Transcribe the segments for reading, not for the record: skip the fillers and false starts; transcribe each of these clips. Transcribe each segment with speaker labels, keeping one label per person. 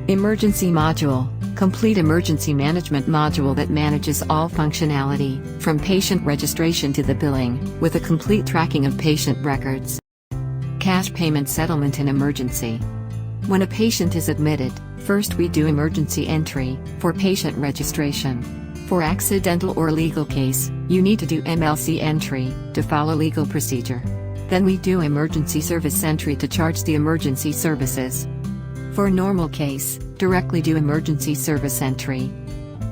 Speaker 1: Emergency module, complete emergency management module that manages all functionality, from patient registration to the billing, with a complete tracking of patient records. Cash payment settlement in emergency. When a patient is admitted, first we do emergency entry, for patient registration. For accidental or legal case, you need to do MLC entry, to follow legal procedure. Then we do emergency service entry to charge the emergency services. For normal case, directly do emergency service entry.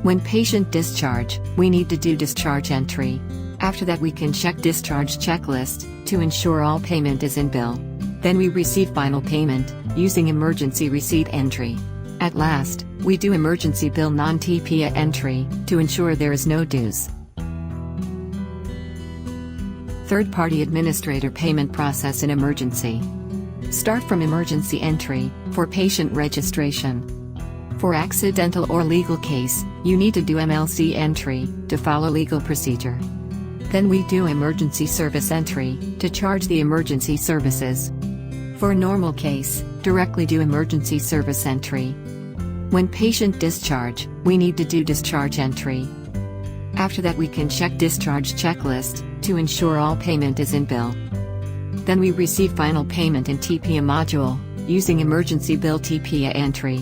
Speaker 1: When patient discharge, we need to do discharge entry. After that we can check discharge checklist, to ensure all payment is in bill. Then we receive final payment, using emergency receipt entry. At last, we do emergency bill non-TPA entry, to ensure there is no dues. Third-party administrator payment process in emergency. Start from emergency entry, for patient registration. For accidental or legal case, you need to do MLC entry, to follow legal procedure. Then we do emergency service entry, to charge the emergency services. For normal case, directly do emergency service entry. When patient discharge, we need to do discharge entry. After that we can check discharge checklist, to ensure all payment is in bill. Then we receive final payment in TPA module, using emergency bill TPA entry.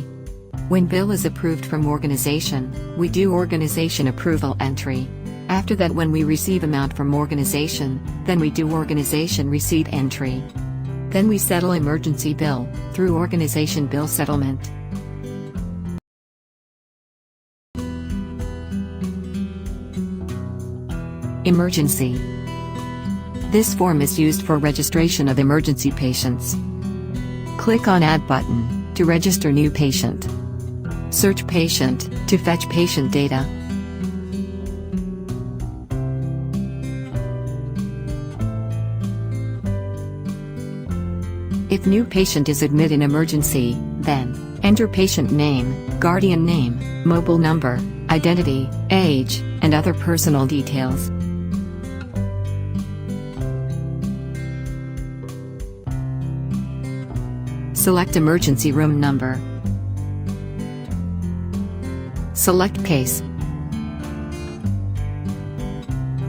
Speaker 1: When bill is approved from organization, we do organization approval entry. After that when we receive amount from organization, then we do organization receipt entry. Then we settle emergency bill, through organization bill settlement. Emergency. This form is used for registration of emergency patients. Click on Add button, to register new patient. Search patient, to fetch patient data. If new patient is admitted in emergency, then enter patient name, guardian name, mobile number, identity, age, and other personal details. Select emergency room number. Select case.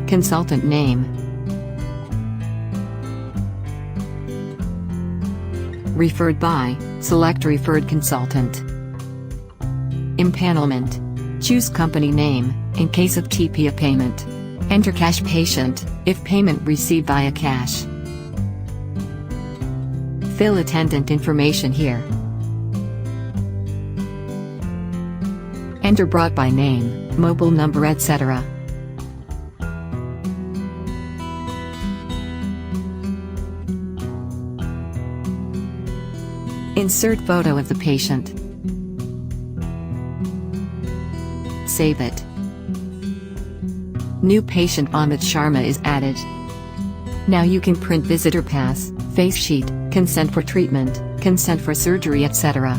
Speaker 1: Consultant name. Referred by, select referred consultant. Empanelment. Choose company name, in case of TPA payment. Enter cash patient, if payment received via cash. Fill attendant information here. Enter brought by name, mobile number, etc. Insert photo of the patient. Save it. New patient Amit Sharma is added. Now you can print visitor pass, face sheet, consent for treatment, consent for surgery, etc.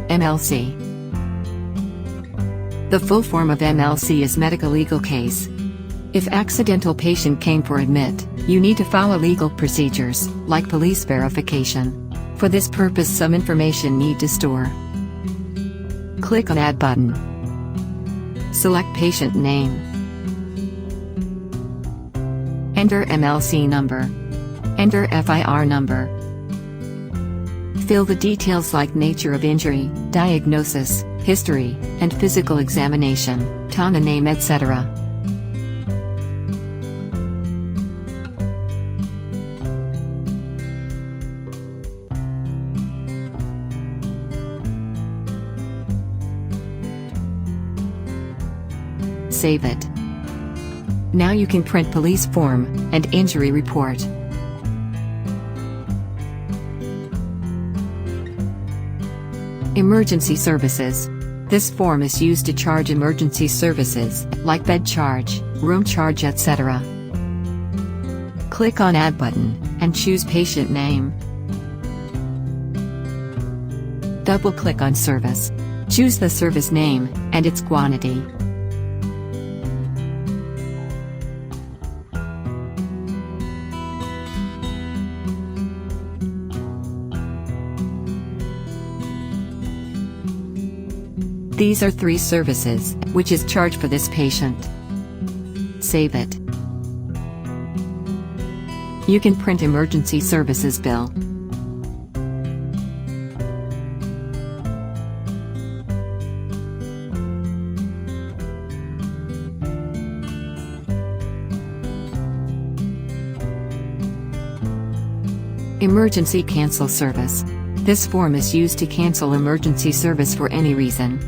Speaker 1: MLC. The full form of MLC is medical legal case. If accidental patient came for admit, you need to follow legal procedures, like police verification. For this purpose some information need to store. Click on Add button. Select patient name. Enter MLC number. Enter FIR number. Fill the details like nature of injury, diagnosis, history, and physical examination, Tana name, etc. Save it. Now you can print police form and injury report. Emergency services. This form is used to charge emergency services, like bed charge, room charge, etc. Click on Add button, and choose patient name. Double-click on service. Choose the service name, and its quantity. These are 3 services, which is charged for this patient. Save it. You can print emergency services bill. Emergency cancel service. This form is used to cancel emergency service for any reason.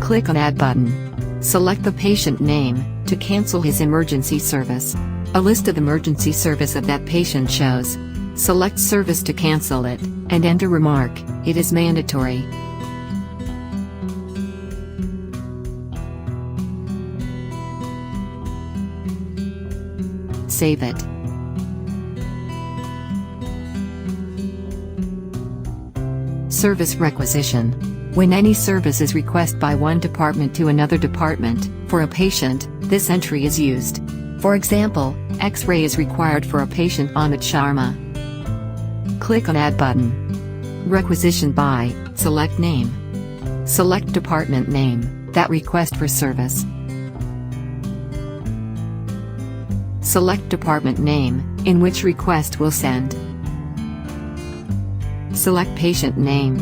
Speaker 1: Click on Add button. Select the patient name to cancel his emergency service. A list of emergency service of that patient shows. Select service to cancel it, and enter remark, "It is mandatory." Save it. Service requisition. When any service is requested by one department to another department, for a patient, this entry is used. For example, X-ray is required for a patient Amit Sharma. Click on Add button. Requisition by, select name. Select department name, that request for service. Select department name, in which request will send. Select patient name.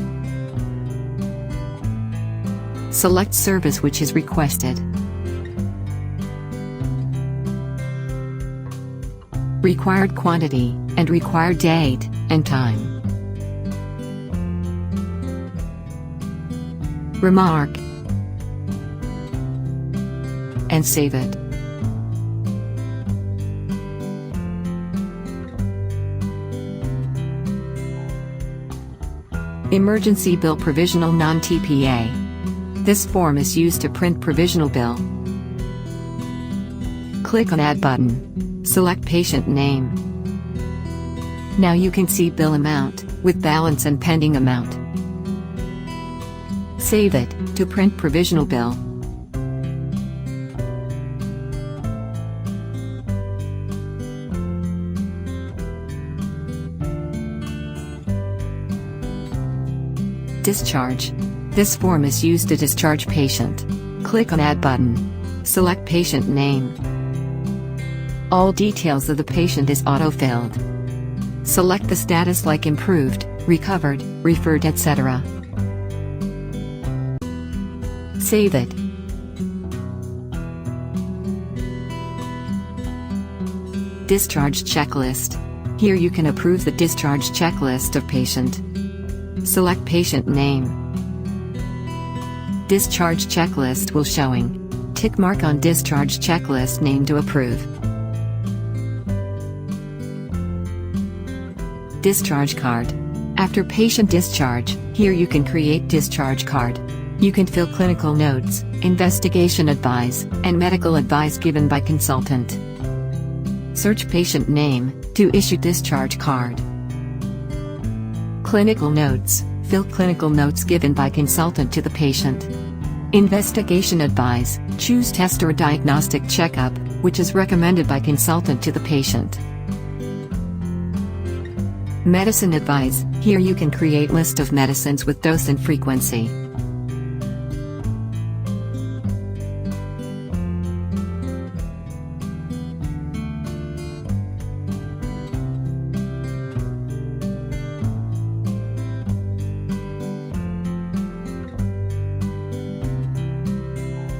Speaker 1: Select service which is requested. Required quantity, and required date, and time. Remark. And save it. Emergency bill provisional non-TPA. This form is used to print provisional bill. Click on Add button. Select patient name. Now you can see bill amount, with balance and pending amount. Save it, to print provisional bill. Discharge. This form is used to discharge patient. Click on Add button. Select patient name. All details of the patient is auto-filled. Select the status like improved, recovered, referred, etc. Save it. Discharge checklist. Here you can approve the discharge checklist of patient. Select patient name. Discharge checklist will showing. Tick mark on discharge checklist name to approve. Discharge card. After patient discharge, here you can create discharge card. You can fill clinical notes, investigation advice, and medical advice given by consultant. Search patient name to issue discharge card. Clinical notes. Fill clinical notes given by consultant to the patient. Investigation advice. Choose test or diagnostic checkup, which is recommended by consultant to the patient. Medicine advice. Here you can create list of medicines with dose and frequency.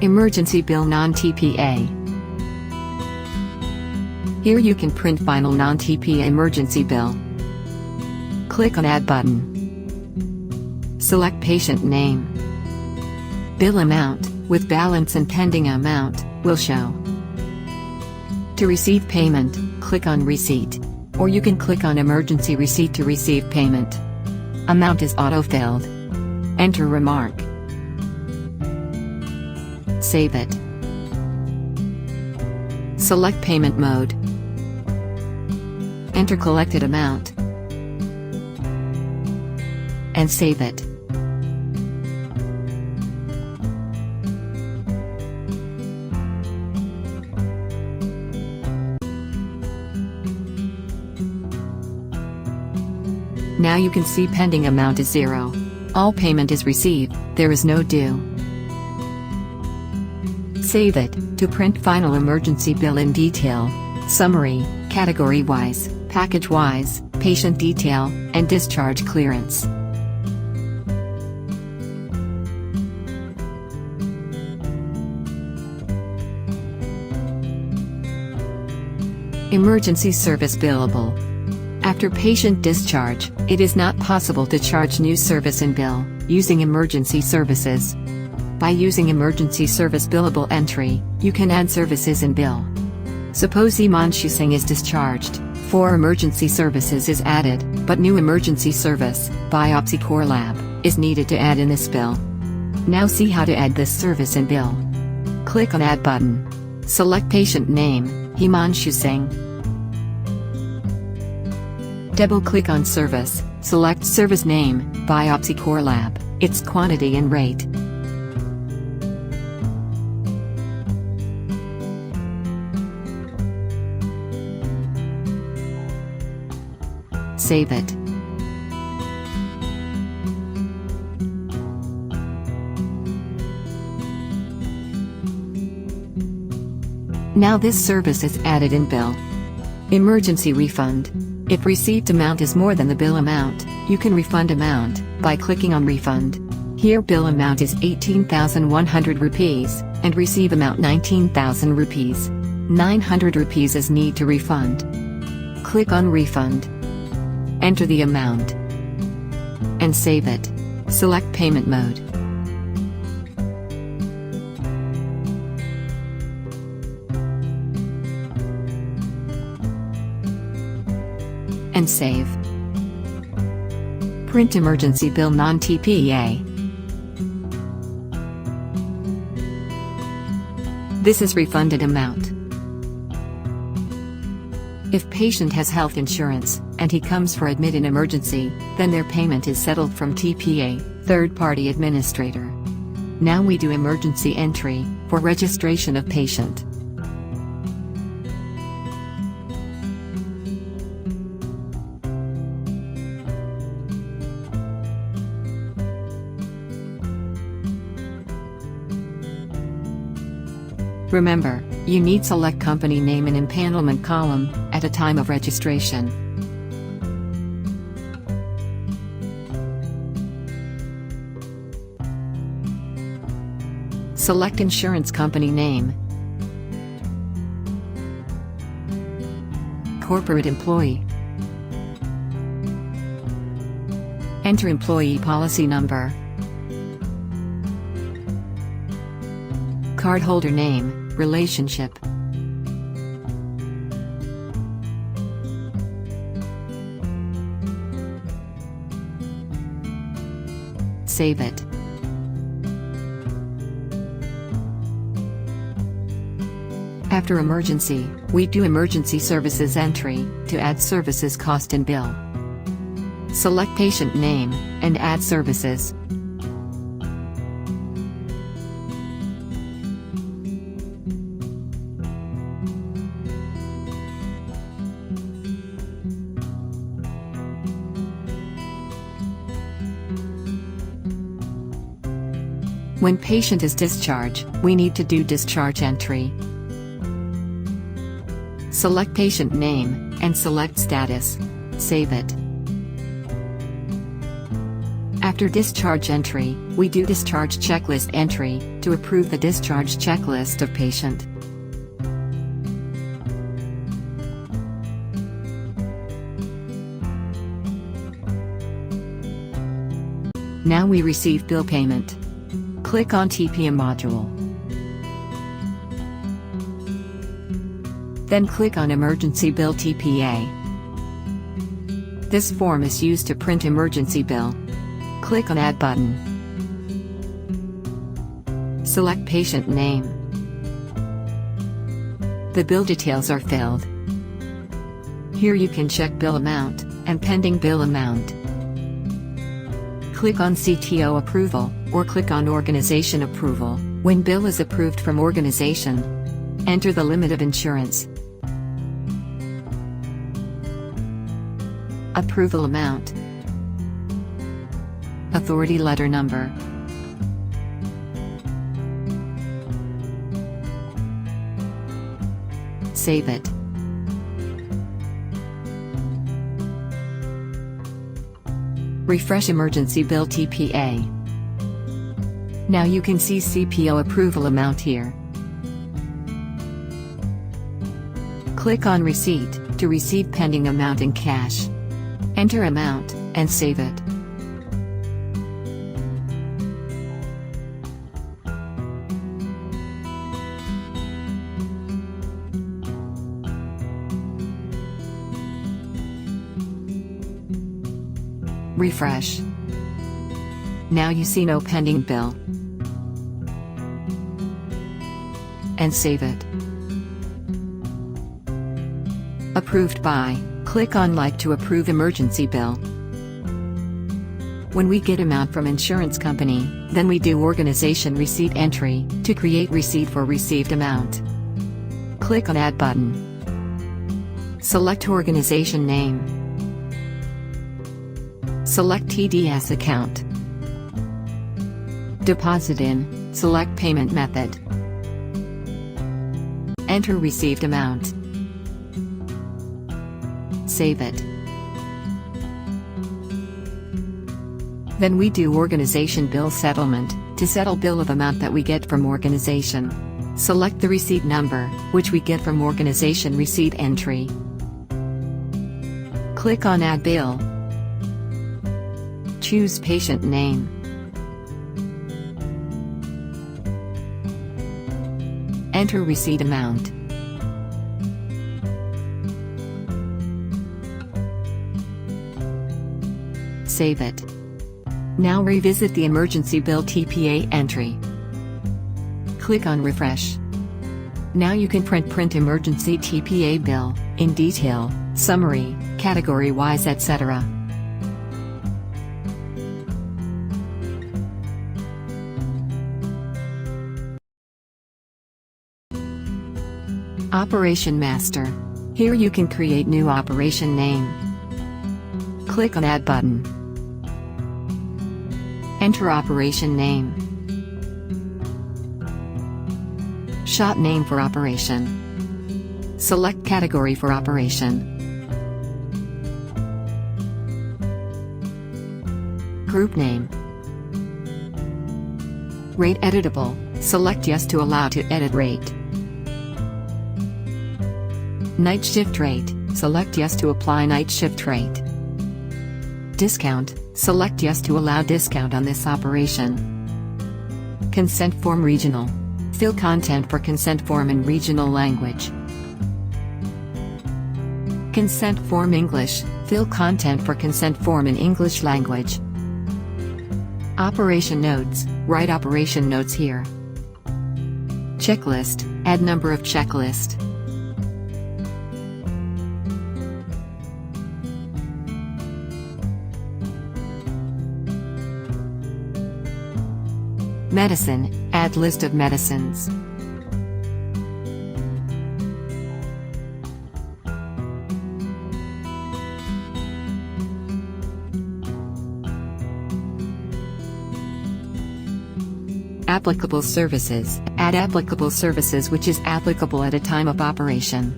Speaker 1: Emergency bill non-TPA. Here you can print final non-TPA emergency bill. Click on Add button. Select patient name. Bill amount, with balance and pending amount, will show. To receive payment, click on Receipt. Or you can click on Emergency Receipt to receive payment. Amount is auto-filled. Enter remark. Save it. Select payment mode. Enter collected amount, and save it. Now you can see pending amount is 0. All payment is received, there is no due. Save it, to print final emergency bill in detail, summary, category-wise, package-wise, patient detail, and discharge clearance. Emergency service billable. After patient discharge, it is not possible to charge new service in bill, using emergency services. By using emergency service billable entry, you can add services in bill. Suppose Himanshu Singh is discharged, 4 emergency services is added, but new emergency service, biopsy core lab, is needed to add in this bill. Now see how to add this service in bill. Click on Add button. Select patient name, Himanshu Singh. Double-click on service, select service name, biopsy core lab, its quantity and rate. Save it. Now this service is added in bill. Emergency refund. If received amount is more than the bill amount, you can refund amount by clicking on refund. Here bill amount is 18,100 rupees, and receive amount 19,000 rupees. 900 rupees is need to refund. Click on refund. Enter the amount. And save it. Select payment mode. And save. Print emergency bill non-TPA. This is refunded amount. If patient has health insurance, and he comes for admit in emergency, then their payment is settled from TPA, third-party administrator. Now we do emergency entry, for registration of patient. Remember, you need select company name in empanelment column, at a time of registration. Select insurance company name. Corporate employee. Enter employee policy number. Cardholder name, relationship. Save it. After emergency, we do emergency services entry, to add services cost in bill. Select patient name, and add services. When patient is discharged, we need to do discharge entry. Select patient name, and select status. Save it. After discharge entry, we do discharge checklist entry, to approve the discharge checklist of patient. Now we receive bill payment. Click on TPA module. Then click on Emergency Bill TPA. This form is used to print emergency bill. Click on Add button. Select patient name. The bill details are filled. Here you can check bill amount and pending bill amount. Click on CTO approval, or click on organization approval, when bill is approved from organization. Enter the limit of insurance. Approval amount. Authority letter number. Save it. Refresh emergency bill TPA. Now you can see CPO approval amount here. Click on receipt to receive pending amount in cash. Enter amount and save it. Refresh. Now you see no pending bill. And save it. Approved by. Click on Like to approve emergency bill. When we get amount from insurance company, then we do organization receipt entry to create receipt for received amount. Click on Add button. Select organization name. Select TDS account. Deposit in. Select payment method. Enter received amount. Save it. Then we do organization bill settlement to settle bill of amount that we get from organization. Select the receipt number, which we get from organization receipt entry. Click on Add bill. Choose patient name. Enter receipt amount. Save it. Now revisit the emergency bill TPA entry. Click on Refresh. Now you can print emergency TPA bill, in detail, summary, category-wise, etc. Operation Master. Here you can create new operation name. Click on Add button. Enter operation name. Shot name for operation. Select category for operation. Group name. Rate editable. Select Yes to allow to edit rate. Night shift rate. Select Yes to apply night shift rate. Discount. Select Yes to allow discount on this operation. Consent form regional. Fill content for consent form in regional language. Consent form English. Fill content for consent form in English language. Operation notes. Write operation notes here. Checklist. Add number of checklist. Medicine. Add list of medicines. Applicable services. Add applicable services which is applicable at a time of operation.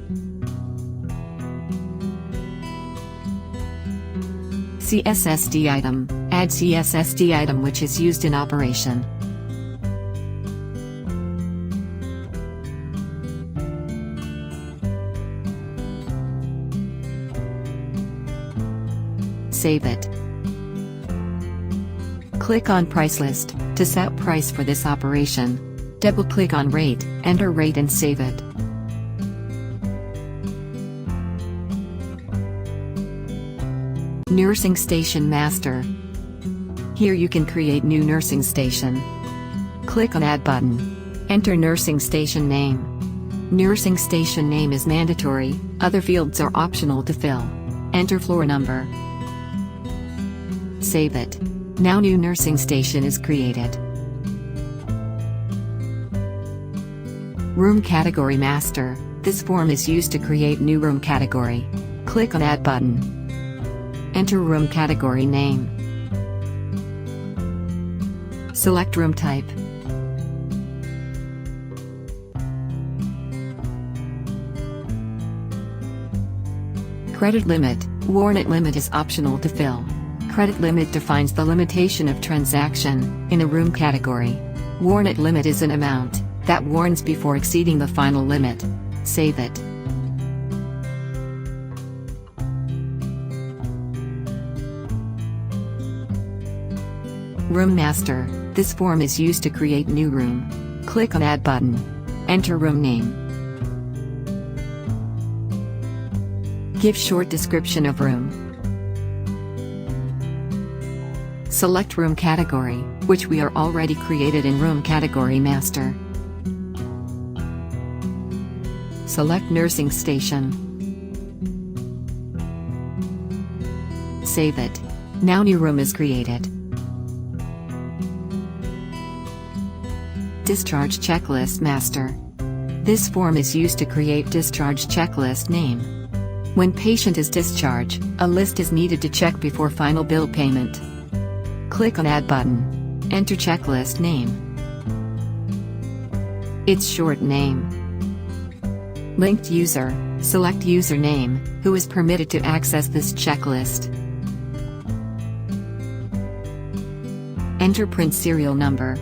Speaker 1: CSSD item. Add CSSD item which is used in operation. Save it. Click on Price List to set price for this operation. Double-click on Rate, enter rate and save it. Nursing Station Master. Here you can create new nursing station. Click on Add button. Enter nursing station name. Nursing station name is mandatory, other fields are optional to fill. Enter floor number. Save it. Now new nursing station is created. Room category master. This form is used to create new room category. Click on Add button. Enter room category name. Select room type. Credit limit. Warrant limit is optional to fill. Credit limit defines the limitation of transaction in a room category. Warrant limit is an amount that warrants before exceeding the final limit. Save it. Room master. This form is used to create new room. Click on Add button. Enter room name. Give short description of room. Select room category, which we are already created in room category master. Select nursing station. Save it. Now new room is created. Discharge checklist master. This form is used to create discharge checklist name. When patient is discharged, a list is needed to check before final bill payment. Click on Add button. Enter checklist name. Its short name. Linked user. Select username, who is permitted to access this checklist. Enter print serial number.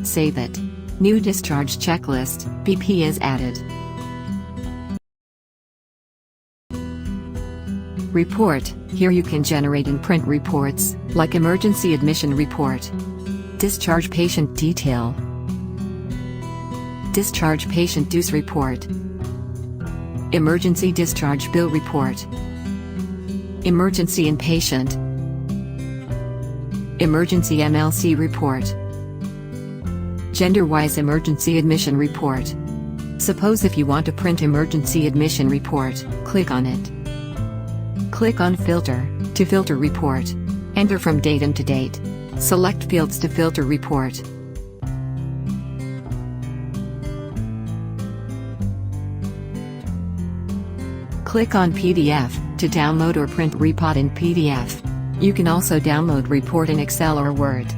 Speaker 1: Save it. New discharge checklist, BP is added. Report. Here you can generate and print reports, like emergency admission report. Discharge patient detail. Discharge patient dues report. Emergency discharge bill report. Emergency inpatient. Emergency MLC report. Gender-wise emergency admission report. Suppose if you want to print emergency admission report, click on it. Click on Filter, to filter report. Enter from date and to date. Select fields to filter report. Click on PDF, to download or print report in PDF. You can also download report in Excel or Word.